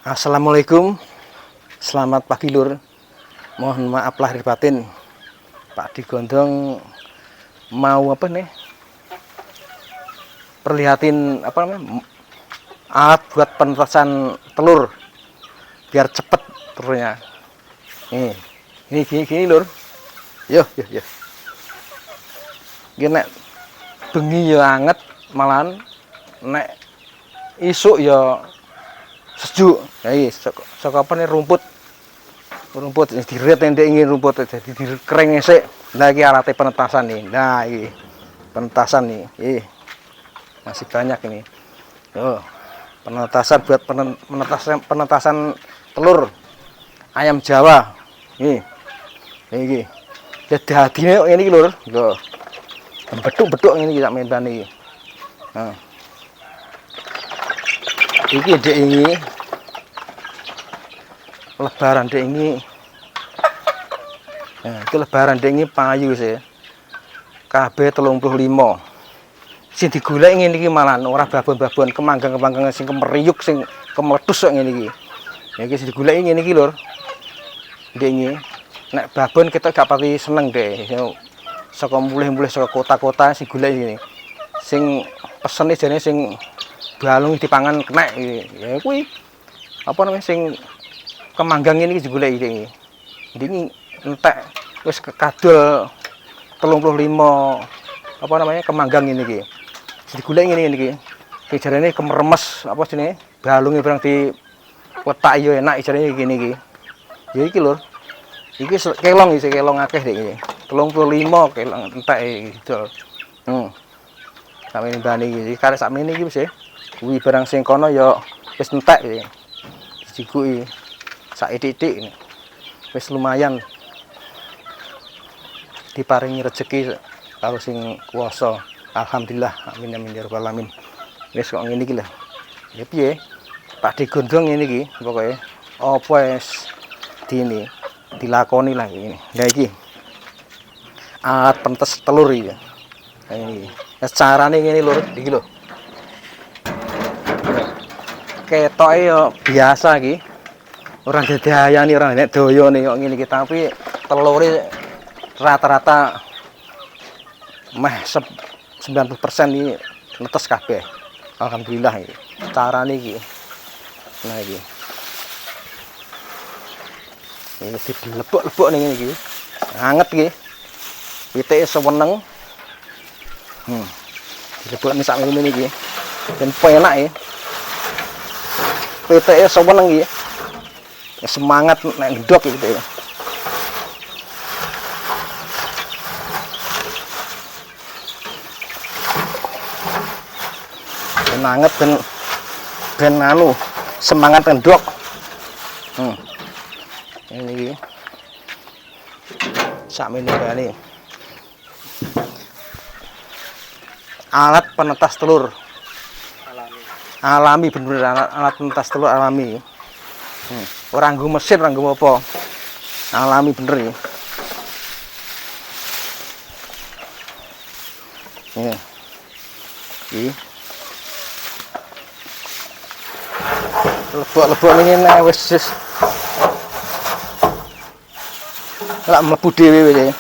Assalamualaikum, selamat pagi Lur. Mohon maaf lahir batin. Pak Digondong mau apa nih? Perlihatin apa namanya? Alat buat penetasan telur biar cepet telurnya. Ini gini Lur. Yo. Gini bengi ya anget malahan nek isuk ya sejuk. Ya iki saka apa nih rumput diret ndek ingin rumput jadi dikering esek. Nah iki alatnya penetasan nih. Nah iki penetasan nih. Masih banyak ini. Oh, penetasan buat penetasan telur ayam Jawa. Iki. Dadine ini iki Lur. Lho. Beduk-beduk ini kita main iki. Nah. Iki dek ini lebaran dek ini. Nah, itu lebaran dek ini payu sih. KB 35. Sing digolek ngene iki malan ora babon-babon kemanggang-kemanggang sing kemeriuk sing kemletus kok ngene iki. Ya iki sing digolek ngene iki Lur. Dek ini nek babon kita gak pati seneng deh. Saka mulih-mulih saka kota-kota sing golek iki. Sing pesene jane sing balung dipangan kenek ya kuwi apa namanya sing kemanggang ini digolek iki. Iki entek wis kadol 35 apa namanya kemanggang ini iki. Digolek ngene iki. Ki jarene kemeremes apa jenenge balunge barang di wetak yo enak jarene ngene iki. Ya iki Lur. Iki kelong iki kelong akeh iki. 35 kelong entek gitu. Sakmene bani iki karek sakmene iki wis ya. Kuwi barang sing kono ya wis entek iki. Diguki sak titik wis lumayan diparingi rezeki karo sing kuwasa. Alhamdulillah, amin amin ya rabbal alamin. Wis kok ngene iki lho. Ya piye? Pak Digondong ngene iki pokoke apa wis dilakoni lah ini. Lah iki alat pentes telur iki. Nah iki. Carane ngene Lur, iki lho. Ketoke yo biasa iki. Ora dadayani ora nek doyone kok ngene iki, tapi telure rata-rata meh 90% iki netes kabeh. Alhamdulillah iki. Carane iki. Nah iki. Ini dilebok-lebok ning ngene iki. Anget iki. Pitike seweneng. Dilebokne sak ngene iki. Ben penak iki. Pitike seweneng iki. Semangat nek ndok gitu ya. Nanget ben anu semangat ndok. Ini iki. Sakmene bae. Alat penetas telur. Alami bener alat penetas telur alami. Orang nggo mesin, orang nggo apa. Alami bener ya. Iki. Lebok-lebok ngene wis lak mlebu dhewe wis.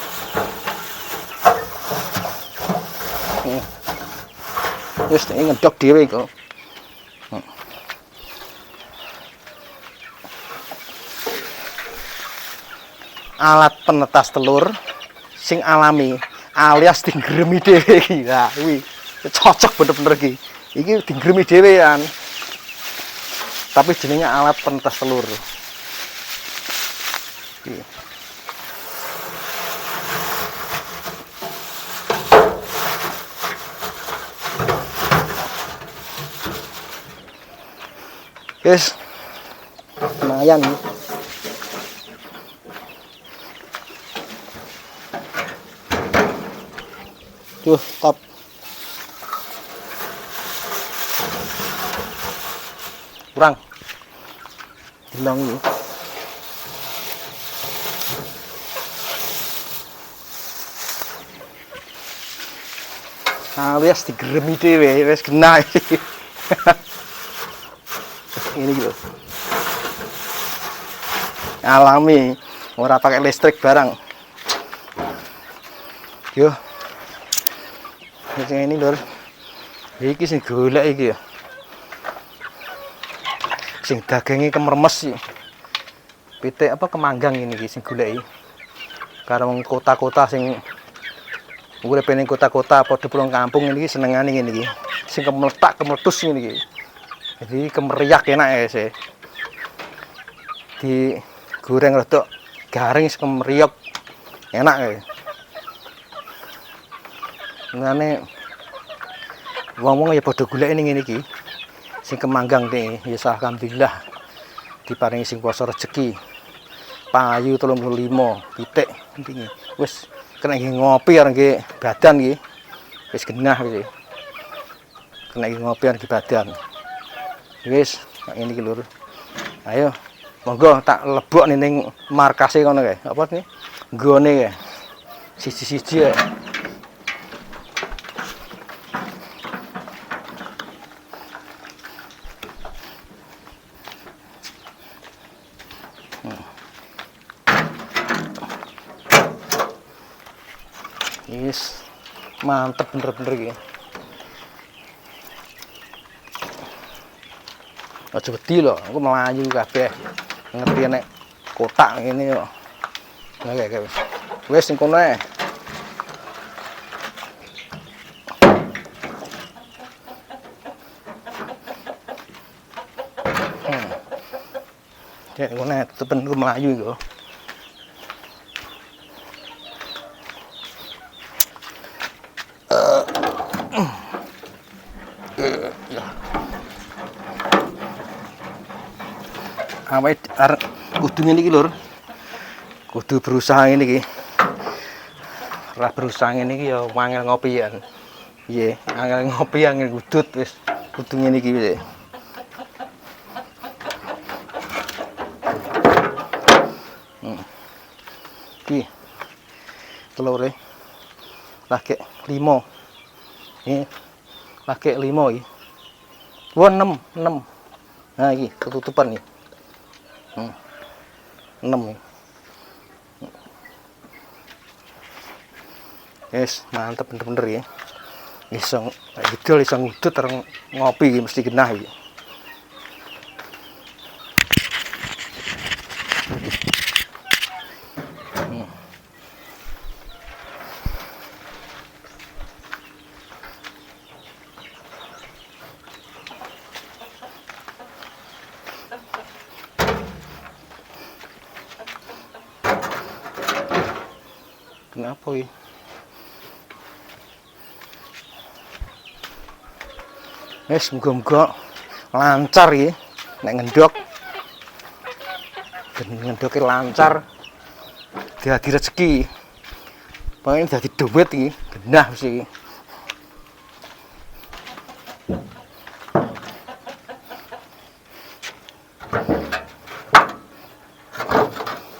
Wis ngedok dhewe kok. Alat penetas telur sing alami alias digremi dhewe iki. Nah, kuwi cocok bener-bener iki. Iki digremi dhewean. Tapi jenenge alat penetas telur. Iki. Yes. Lumayan. Top. Kurang. Hilang. Alias digremi dhewe wis kena iki. Ini gitu. alami, ora pakai listrik barang. Yo. Ini lur. Iki sing golek iki ya. Sing dagange kemermes iki. Pitik apa kemanggang ini iki sing golek iki. Karo wong kota-kota sing urip ning kota-kota padha pulang kampung ini senengane ngene iki. Sing kemeletak kemeletus ngene iki. Jadi kemeriak enak ya sih. Di goreng rodok garing kemeriak enak ya. Ngene wong-wong ya padha golek ning ngene iki. Sing kemanggang nih, ya alhamdulillah diparingi sing kuasa rezeki. Payu 35 pitik iki. Wis kena ngopi areng nggih badan iki. Wis genah iki. Kena ngopi areng badan. Wis ngene iki lur. Ayo monggo tak lebok ning markase kono kae. Apa iki? Nggone kae. Siji-siji ya. Yes, mantep bener-bener iki. Aja wedi lho, aku melayu kabeh. Ngerti nek kotak ngene yo. Nah kayak wis ning kono ae. Kayak ngono tepen ku melayu iku. Awake arep kudu ngene iki lur. Kudu berusaha ngene iki. Ora berusaha ngene iki ya wangel ngopi ya. Piye? Angel ngopi angel udut wis kudu ngene iki wis. Iki telure lagi 5. Ini lagi 5 iki. Wah 6. Nah iki ketutupan nih. 6 nih. Yes, mantep bener-bener ya. Iso gitu iso ngudut terus ngopi mesti genah iki. Kenapa ini? Wes muga-muga lancar ya, nek ngendok. Ngendoke lancar. Dadi rezeki. Pengen dadi duit iki, genah mesti iki.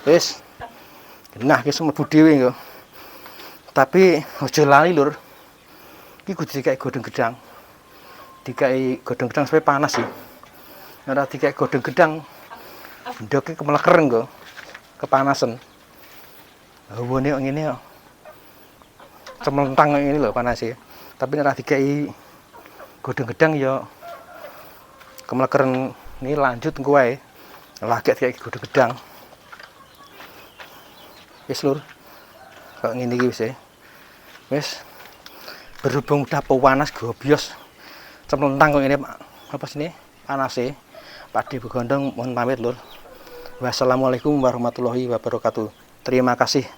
Wes genah ki mlebu dhewe yo. Tapi aja lali lur. Iki kudu dikai godhong gedang. Dikai godhong gedang supaya panas sih. Ora dikai godhong gedang ndoke kemeleker engko. Kepanasan. Hawane kok ngene kok. Cemelentang ngene lho panase. Tapi ora dikai godhong gedang ya kemeleker ini lanjut engko wae. Lagi dikai godhong gedang. Wis lur. Kok ngene iki wis e. Wis berhubung udah panas gobios cemelentang kok ini apa sini panase Pakde Begondong mohon pamit lur. Wassalamualaikum warahmatullahi wabarakatuh. Terima kasih.